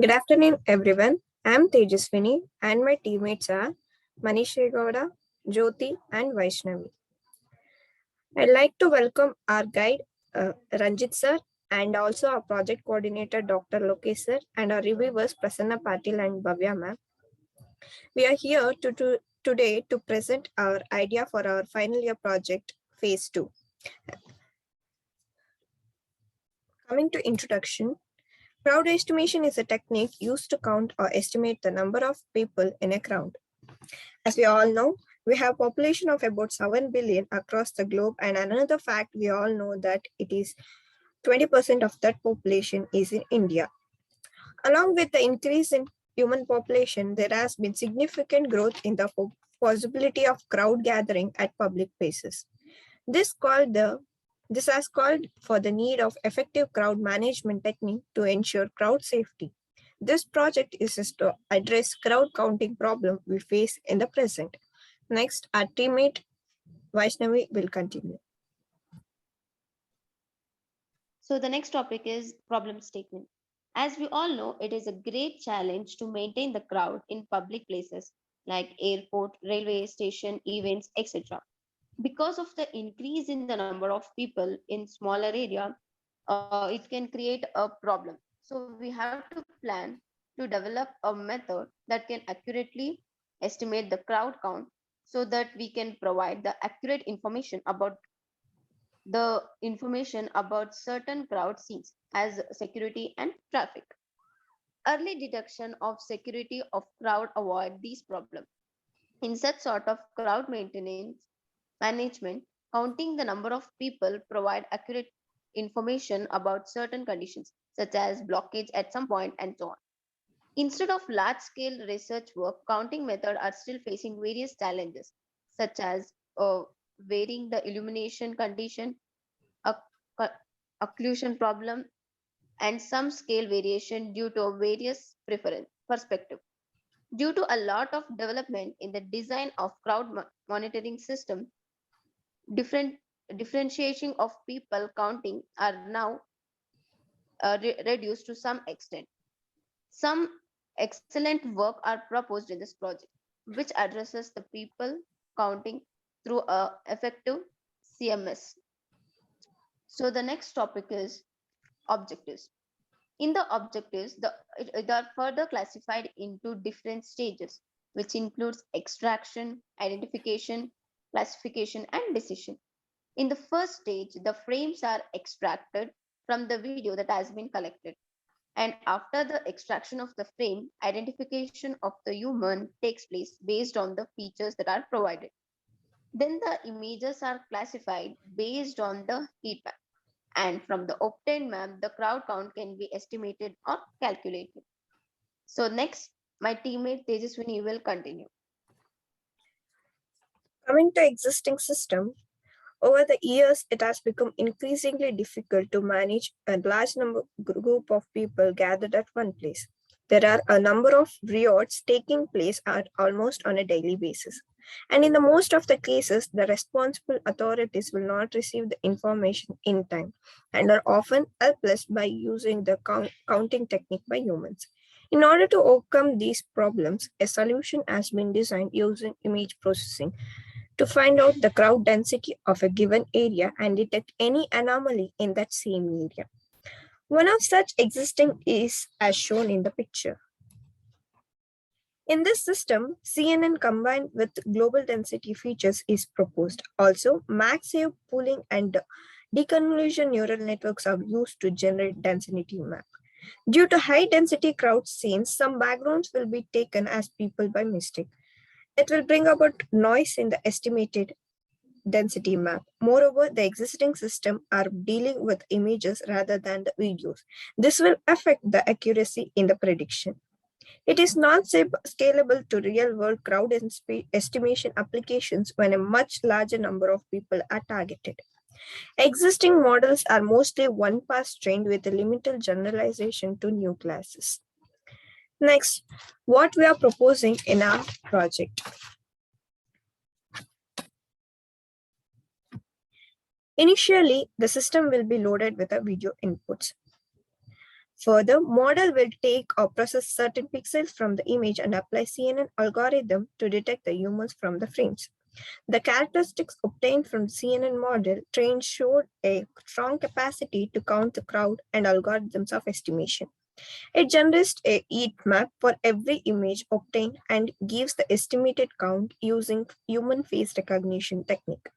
Good afternoon, everyone. I'm Tejaswini, and my teammates are Manish Gowda, Jyoti, and Vaishnavi. I'd like to welcome our guide, Ranjit sir, and also our project coordinator, Dr. Lokesh sir, and our reviewers, Prasanna Patil and Bhavya ma'am. We are here today to present our idea for our final year project, Phase 2. Coming to introduction, crowd estimation is a technique used to count or estimate the number of people in a crowd. As we all know, we have a population of about 7 billion across the globe, and another fact we all know that it is 20% of that population is in India. Along with the increase in human population, there has been significant growth in the possibility of crowd gathering at public places. This has called for the need of effective crowd management technique to ensure crowd safety. This project is to address crowd counting problem we face in the present. Next, our teammate Vaishnavi will continue. So the next topic is problem statement. As we all know, it is a great challenge to maintain the crowd in public places like airport, railway station, events, etc. Because of the increase in the number of people in smaller area, it can create a problem. So we have to plan to develop a method that can accurately estimate the crowd count so that we can provide the accurate information about certain crowd scenes as security and traffic. Early detection of security of crowd avoid these problems. In such sort of crowd maintenance management, counting the number of people provide accurate information about certain conditions, such as blockage at some point and so on. Instead of large-scale research work, counting methods are still facing various challenges, such as varying the illumination condition, occlusion problem, and some scale variation due to various preference perspective. Due to a lot of development in the design of crowd monitoring system, different differentiation of people counting are now reduced to some extent. Some excellent work are proposed in this project, which addresses the people counting through a effective CMS. So the next topic is objectives. In the objectives, they are further classified into different stages, which includes extraction, identification, classification, and decision. In the first stage, the frames are extracted from the video that has been collected. And after the extraction of the frame, identification of the human takes place based on the features that are provided. Then the images are classified based on the heat map. And from the obtained map, the crowd count can be estimated or calculated. So next, my teammate Tejaswini will continue. Coming to existing system, over the years, it has become increasingly difficult to manage a large group of people gathered at one place. There are a number of riots taking place almost on a daily basis. And in the most of the cases, the responsible authorities will not receive the information in time and are often helpless by using the counting technique by humans. In order to overcome these problems, a solution has been designed using image processing to find out the crowd density of a given area and detect any anomaly in that same area. One of such existing is as shown in the picture. In this system, CNN combined with global density features is proposed. Also, MaxSave pooling and deconvolution neural networks are used to generate density map. Due to high density crowd scenes, some backgrounds will be taken as people by mistake. It will bring about noise in the estimated density map. Moreover, the existing system are dealing with images rather than the videos. This will affect the accuracy in the prediction. It is not scalable to real-world crowd estimation applications when a much larger number of people are targeted. Existing models are mostly one-pass trained with a limited generalization to new classes. Next, what we are proposing in our project. Initially, the system will be loaded with a video inputs. Further, model will take or process certain pixels from the image and apply CNN algorithm to detect the humans from the frames. The characteristics obtained from CNN model trained showed a strong capacity to count the crowd and algorithms of estimation. It generates a heat map for every image obtained and gives the estimated count using human face recognition technique.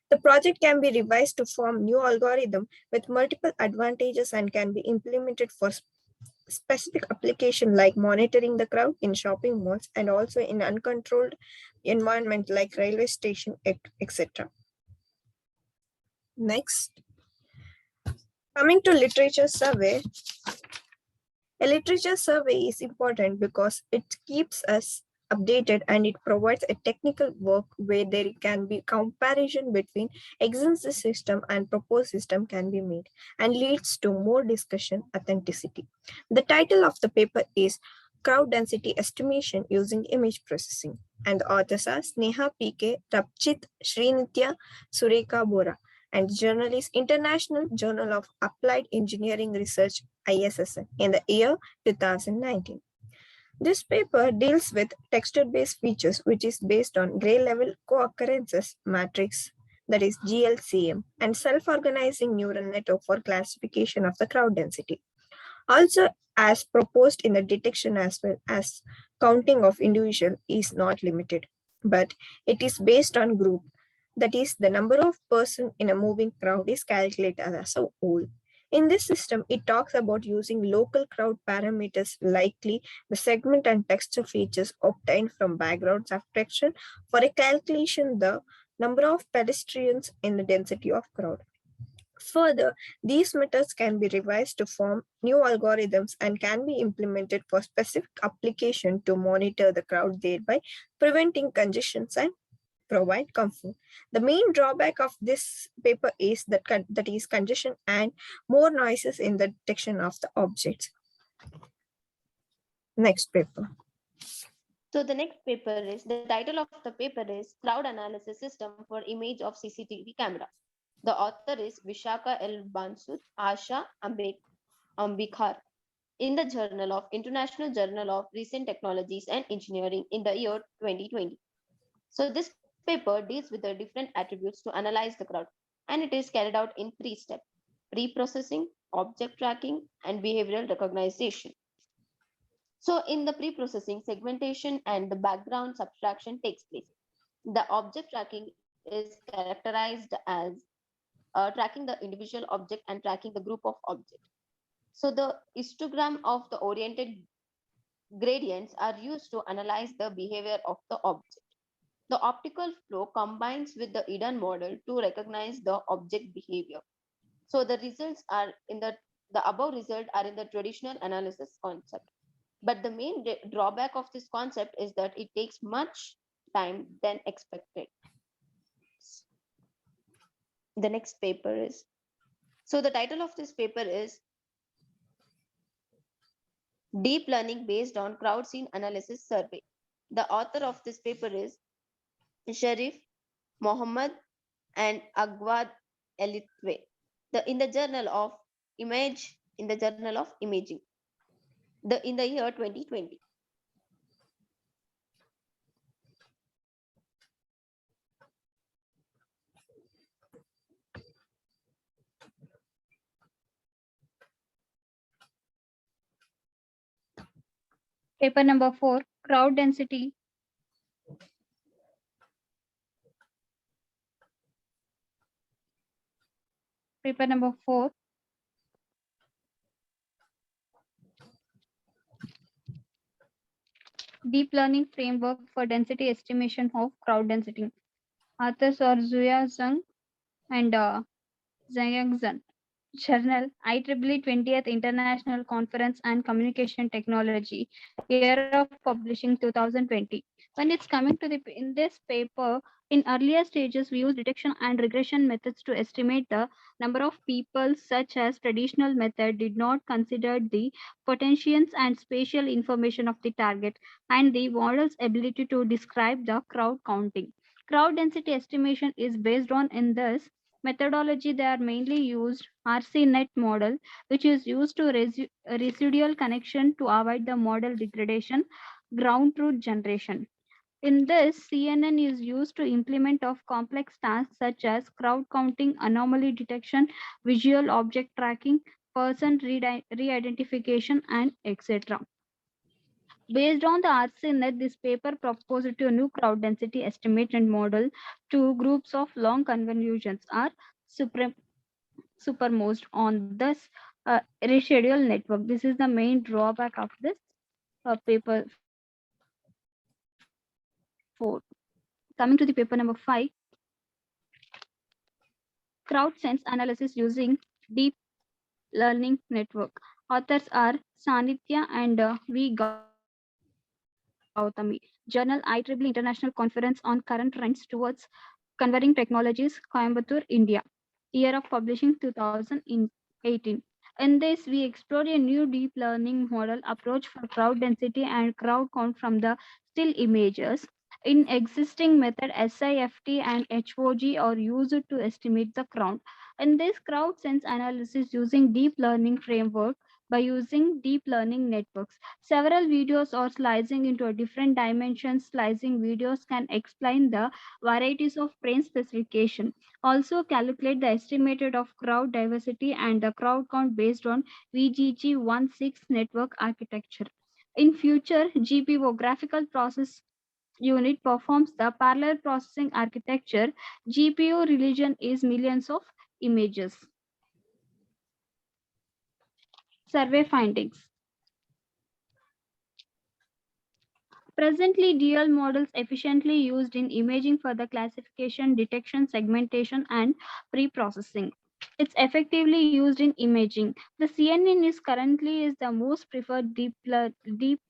The project can be revised to form new algorithm with multiple advantages and can be implemented for specific application like monitoring the crowd in shopping malls and also in uncontrolled environment like railway station, etc. Next, coming to literature survey, a literature survey is important because it keeps us updated and it provides a technical work where there can be comparison between existing system and proposed system can be made and leads to more discussion authenticity. The title of the paper is Crowd Density Estimation Using Image Processing and the authors are Sneha PK, Rapchit, Srinitya, Sureka Bora and journal is International Journal of Applied Engineering Research ISSN in the year 2019. This paper deals with texture-based features, which is based on gray-level co-occurrences matrix, that is GLCM, and self-organizing neural network for classification of the crowd density. Also, as proposed in the detection as well as counting of individual is not limited, but it is based on group. That is, the number of person in a moving crowd is calculated as a whole. In this system, it talks about using local crowd parameters likely the segment and texture features obtained from background subtraction for a calculation the number of pedestrians in the density of crowd. Further, these methods can be revised to form new algorithms and can be implemented for specific application to monitor the crowd, thereby preventing congestions and provide comfort. The main drawback of this paper is that is congestion and more noises in the detection of the objects. Next paper. So the next paper is, the title of the paper is Crowd Analysis System for Image of CCTV Camera. The author is Vishaka L. Bansud, Asha Ambikar in the Journal of International Journal of Recent Technologies and Engineering in the year 2020. So this paper deals with the different attributes to analyze the crowd, and it is carried out in three steps: pre-processing, object tracking, and behavioral recognition. So in the pre-processing, segmentation and the background subtraction takes place. The object tracking is characterized as tracking the individual object and tracking the group of objects. So the histogram of the oriented gradients are used to analyze the behavior of the object. The optical flow combines with the hidden model to recognize the object behavior. So the results are in the above result are in the traditional analysis concept. But the main drawback of this concept is that it takes much time than expected. The next paper is, so the title of this paper is Deep Learning Based on Crowd Scene Analysis Survey. The author of this paper is Sharif Mohammed and Agwad Elitwe. In the Journal of Imaging, in the year 2020. Paper number 4, crowd density. Paper number 4, deep learning framework for density estimation of crowd density. Authors are Zuya Zhang and Zhang Zhan. Journal IEEE 20th International Conference on Communication Technology, year of publishing 2020. When it's coming to in this paper, in earlier stages, we use detection and regression methods to estimate the number of people, such as traditional method did not consider the potentials and spatial information of the target and the model's ability to describe the crowd counting. Crowd density estimation is based on in this Methodology, they are mainly used RCNet model, which is used to residual connection to avoid the model degradation, ground truth generation. In this, CNN is used to implement of complex tasks such as crowd counting, anomaly detection, visual object tracking, person re-identification, and etc. Based on the RCNet, this paper proposed to a new crowd density estimation model. Two groups of long convolutions are superposed on this rescheduled network. This is the main drawback of this paper 4. Coming to the paper number 5, crowd sense analysis using deep learning network. Authors are Sanitya and V. Gautami. Journal IEEE International Conference on Current Trends Towards Converging Technologies, Coimbatore, India. Year of publishing 2018. In this, we explore a new deep learning model approach for crowd density and crowd count from the still images. In existing method, SIFT and HOG are used to estimate the crowd. In this crowd sense analysis using deep learning framework by using deep learning networks. Several videos are slicing into a different dimensions. Slicing videos can explain the varieties of brain specification. Also calculate the estimated of crowd diversity and the crowd count based on VGG16 network architecture. In future, GPO graphical process unit performs the parallel processing architecture. GPU religion is millions of images. Survey findings. Presently, DL models efficiently used in imaging for the classification, detection, segmentation, and pre-processing. It's effectively used in imaging. The CNN is currently is the most preferred deep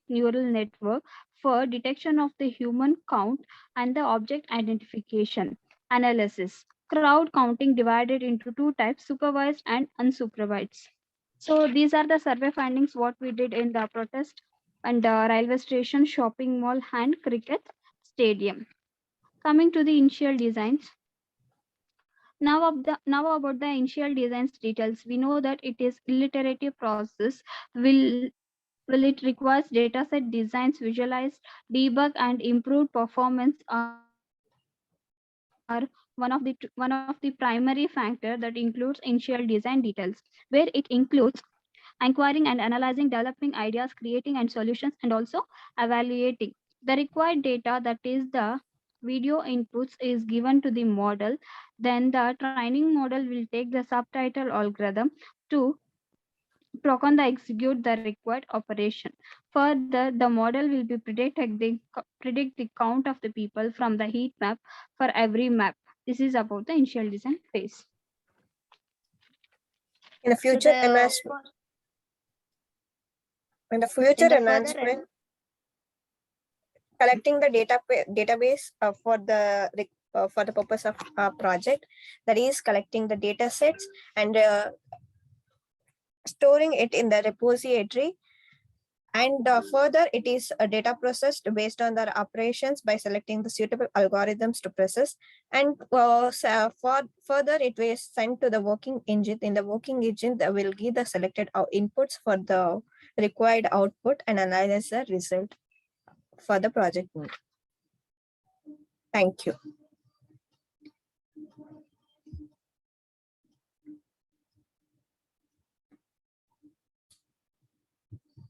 neural network for detection of the human count and the object identification. Analysis. Crowd counting divided into two types, supervised and unsupervised. So these are the survey findings what we did in the protest and railway station, shopping mall, and cricket stadium. Coming to the initial designs. Now about the initial designs details. We know that it is iterative process. Will it requires dataset designs, visualize, debug, and improve performance are one of the primary factor that includes initial design details, where it includes inquiring and analyzing, developing ideas, creating and solutions, and also evaluating. The required data, that is the video inputs, is given to the model. Then the training model will take the subtitle algorithm to program the execute the required operation. Further, the model will be predict the count of the people from the heat map for every map. This is about the initial design phase. In the So future the enhancement, in the future in the further enhancement, collecting the database for the purpose of our project, that is collecting the data sets and storing it in the repository. And further, it is data processed based on their operations by selecting the suitable algorithms to process. And further, it was sent to the working engine. In the working engine, they will give the selected inputs for the required output and analyze the result for the project. Thank you.